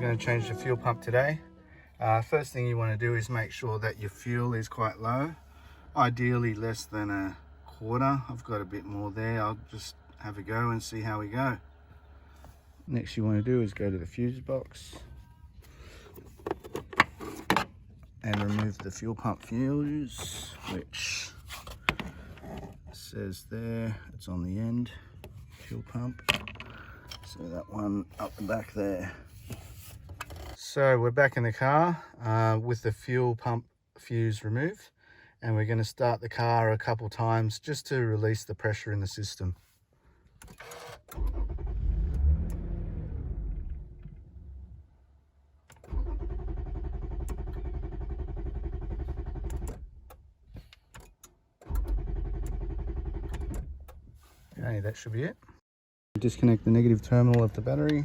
going to change the fuel pump today. First thing you want to do is make sure that your fuel is quite low, ideally less than a quarter. I've got a bit more there. I'll just have a go and see how we go. Next you want to do is go to the fuse box and remove the fuel pump fuse, which says there it's on the end, fuel pump. So that one up the back there. So we're back in the car with the fuel pump fuse removed, and we're going to start the car a couple times just to release the pressure in the system. Okay, that should be it. Disconnect the negative terminal of the battery.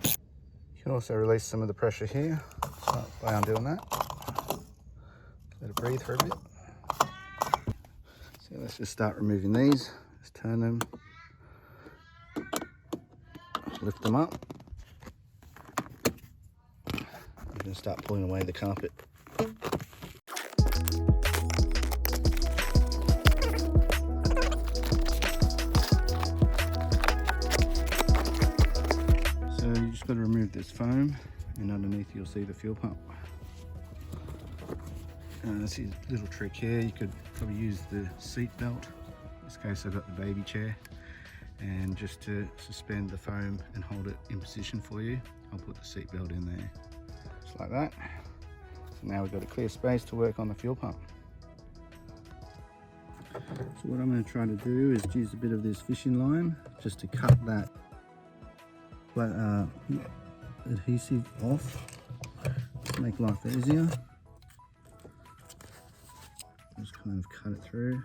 You can also release some of the pressure here. Start by undoing that. Let it breathe for a bit. So let's just start removing these. Just turn them. Lift them up. I'm going to start pulling away the carpet. Got to remove this foam, and underneath you'll see the fuel pump. This is a little trick here. You could probably use the seat belt. In this case I've got the baby chair, and just to suspend the foam and hold it in position for you, I'll put the seat belt in there, just like that. So now we've got a clear space to work on the fuel pump. So what I'm going to try to do is use a bit of this fishing line just to cut that adhesive off to make life easier. Just kind of cut it through.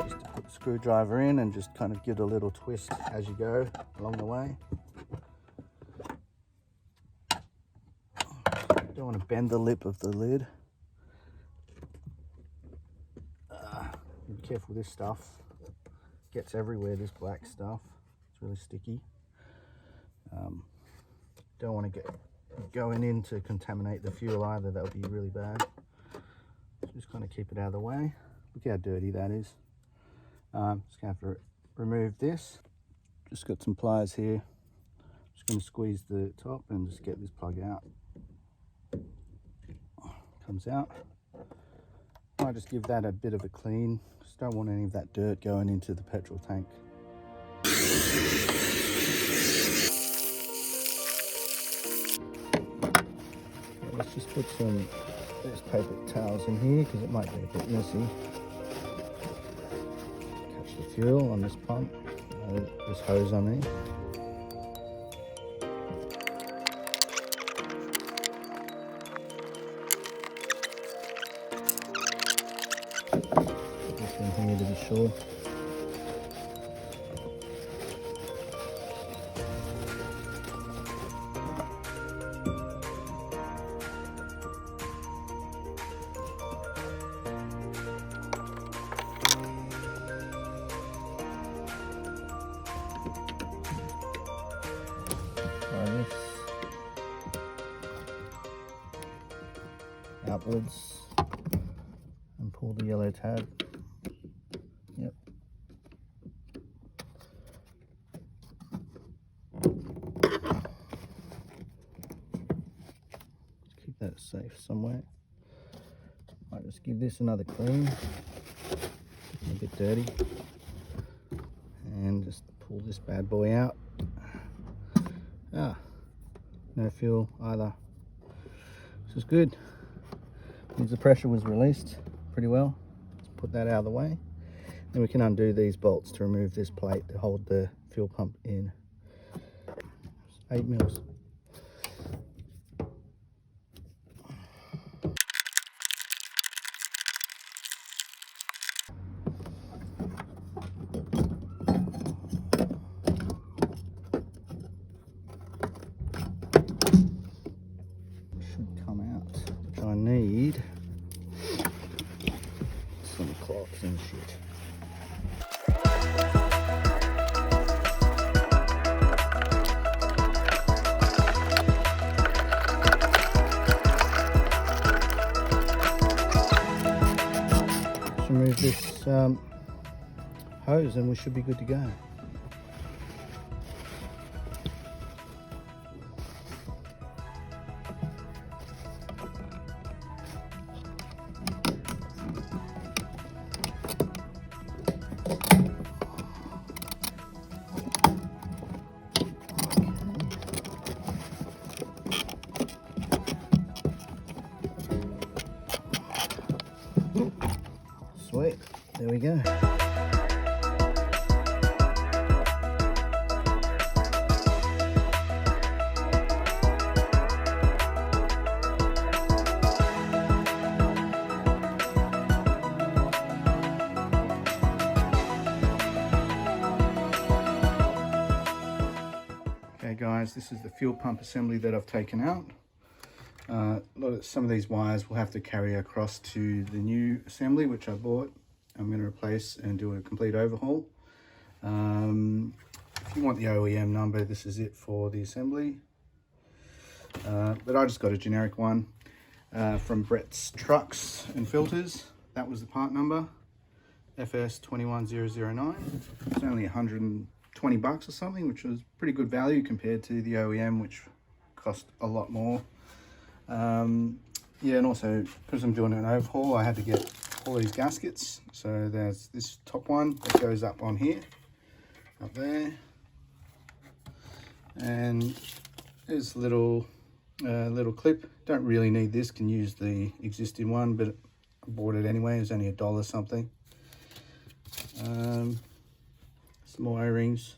Just to put the screwdriver in and just kind of give it a little twist as you go along the way. Don't want to bend the lip of the lid. Be careful, this stuff gets everywhere, this black stuff. It's really sticky. Don't want to get going in to contaminate the fuel either, that would be really bad. So just kind of keep it out of the way. Look how dirty that is. Just going to have to remove this. Just got some pliers here. Just going to squeeze the top and just get this plug out. Comes out. Might just give that a bit of a clean. Just don't want any of that dirt going into the petrol tank. Let's just put some these paper towels in here because it might be a bit messy. Catch the fuel on this pump, this hose I mean. This one here to be sure. This outwards and pull the yellow tab. Yep. Keep that safe somewhere. Might just give this another clean. A bit dirty. And just pull this bad boy out. No fuel either. This is good. Means the pressure was released pretty well. Let's put that out of the way. Then we can undo these bolts to remove this plate to hold the fuel pump in. 8 mils. Should come out, which I need some cloth. fixing shit. Let's remove this hose and we should be good to go. Sweet, there we go. Okay guys, this is the fuel pump assembly that I've taken out. Some of these wires will have to carry across to the new assembly which I bought. I'm going to replace and do a complete overhaul. If you want the OEM number, this is it for the assembly. But I just got a generic one from Brett's Trucks and Filters. That was the part number, FS21009. It's only 120 bucks or something, which was pretty good value compared to the OEM, which cost a lot more. Yeah, and also because I'm doing an overhaul, I had to get all these gaskets. So there's this top one that goes up on here, up there, and there's a little clip. Don't really need this, can use the existing one, but I bought it anyway. It's only $1 something. Some more O-rings.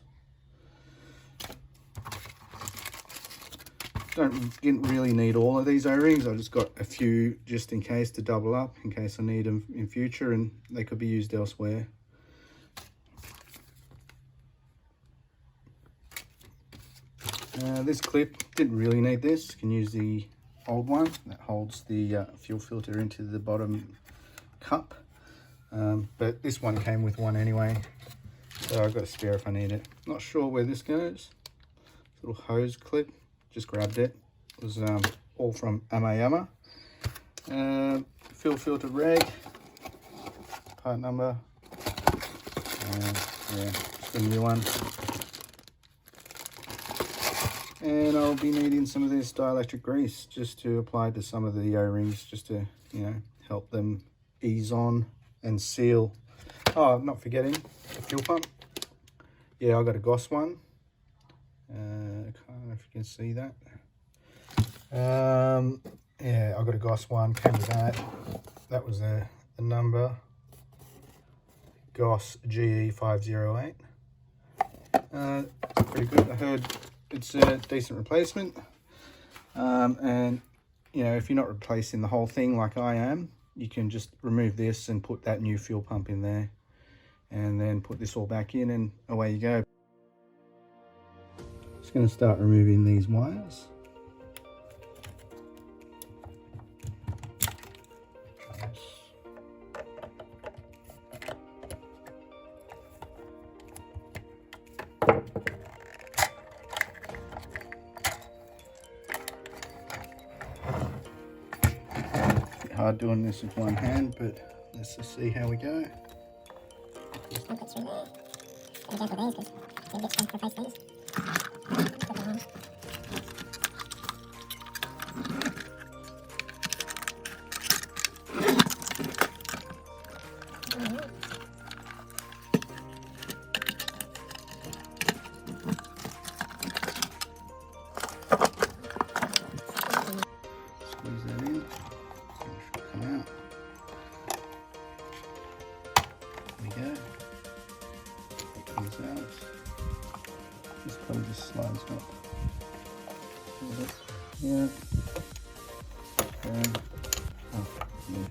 Didn't really need all of these O-rings. I just got a few just in case to double up, in case I need them in future and they could be used elsewhere. This clip, didn't really need this. You can use the old one that holds the fuel filter into the bottom cup. But this one came with one anyway, so I've got a spare if I need it. Not sure where this goes. Little hose clip. Just grabbed it. It was all from Amayama. Fuel filter reg, part number. Yeah, just a new one. And I'll be needing some of this dielectric grease just to apply to some of the O-rings, just to, you know, help them ease on and seal. Oh, I'm not forgetting the fuel pump. Yeah, I got a Goss one. I don't know if you can see that. Yeah, I got a Goss one, came with that. That was the number, Goss GE508. Pretty good. I heard it's a decent replacement. And you know, if you're not replacing the whole thing like I am, you can just remove this and put that new fuel pump in there, and then put this all back in, and away you go. Just going to start removing these wires. Bit hard doing this with one hand, but let's just see how we go. Squeeze that in, so it should come out. There we go. It comes out. This probably just slides up a little bit. Yeah. Okay. Oh, yeah.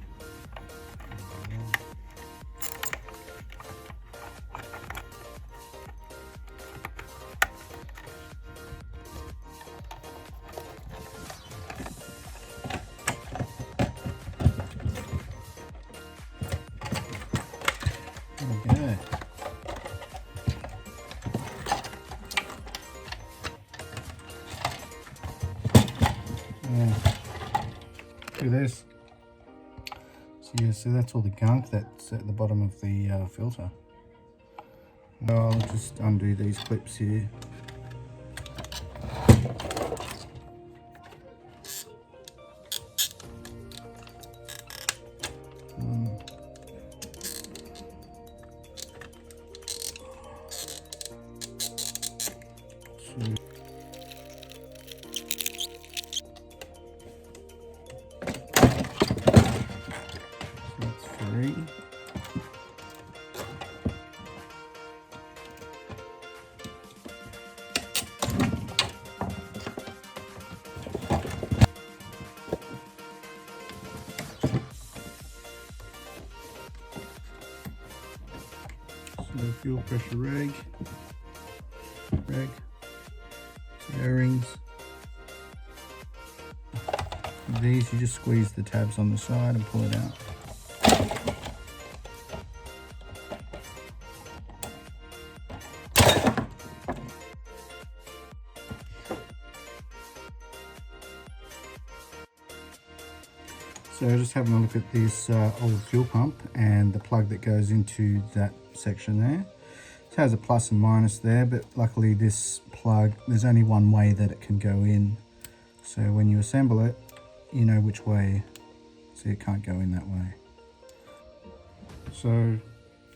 Yeah. Look at this. So yeah, so that's all the gunk that's at the bottom of the filter. I'll just undo these clips here. So fuel pressure reg, O-rings. These you just squeeze the tabs on the side and pull it out. So just having a look at this old fuel pump and the plug that goes into that section there. It has a plus and minus there, but luckily this plug, there's only one way that it can go in. So when you assemble it, you know which way, so it can't go in that way. So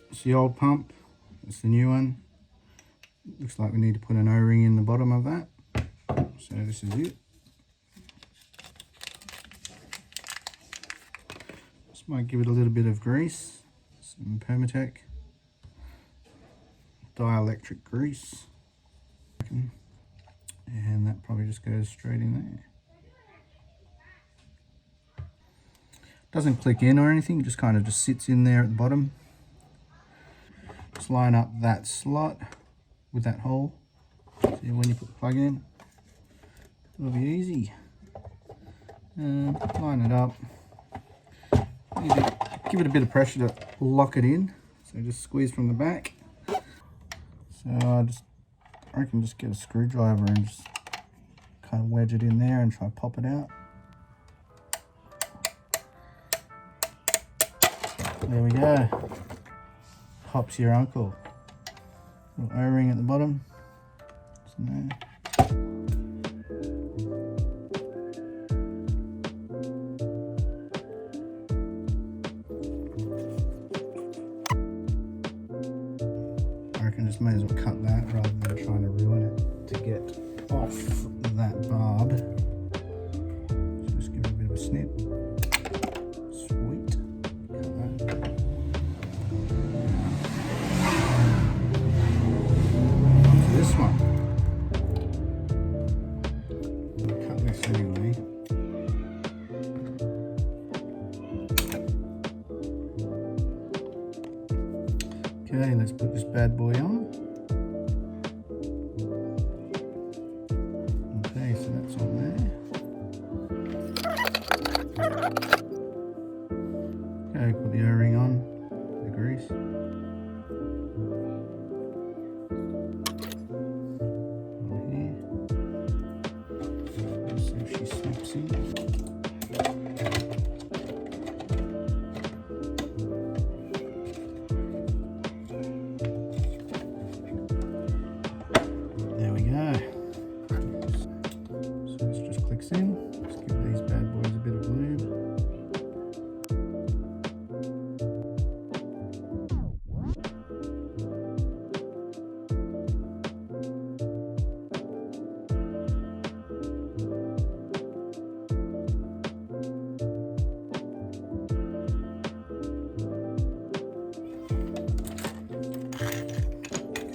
it's the old pump, it's the new one. Looks like we need to put an O-ring in the bottom of that. So this is it. Just might give it a little bit of grease, some Permatec, dielectric grease, and that probably just goes straight in there. Doesn't click in or anything, it just kind of just sits in there at the bottom. Just line up that slot with that hole. So when you put the plug in, it'll be easy. Line it up. Give it a bit of pressure to lock it in. So just squeeze from the back. So I reckon just get a screwdriver and just kind of wedge it in there and try to pop it out. There we go. Pops your uncle. Little O-ring at the bottom. Some there. I reckon just may as well cut that rather than trying to ruin it to get off that barb. So just give it a bit of a snip. Sweet. Cut that. Onto this one. I'll cut this anyway. Okay, let's put this bad boy on. Okay, so that's on there. Okay, put the O-ring on, the grease. On here. Let's see if she slips in. There we go. So this just clicks in. Let's give these bad boys a bit of lube.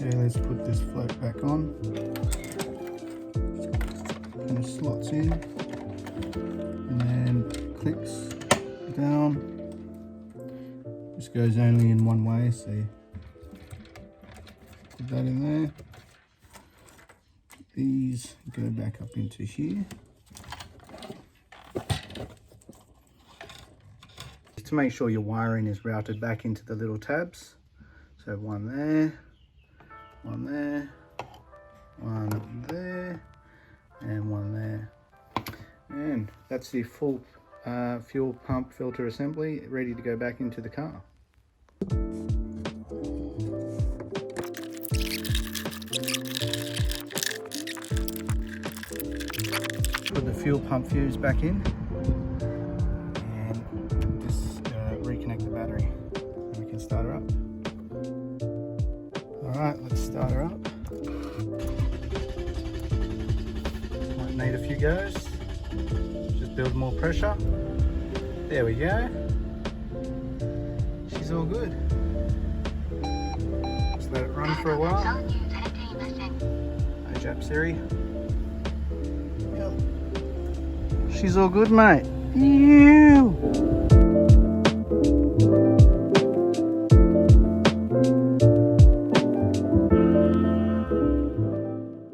Okay, let's put this float back on. Kind of slots in and then clicks down. This goes only in one way, so put that in there. These go back up into here. To make sure your wiring is routed back into the little tabs. So one there, one there, one there, and one there. And done. That's the full fuel pump filter assembly ready to go back into the car. Put the fuel pump fuse back in and just reconnect the battery and we can start her up. Alright, let's start her up. Might need a few goes. Just build more pressure. There we go. She's all good. Just let it run for a while. Hey Jap Siri. Yep. She's all good, mate. Ew.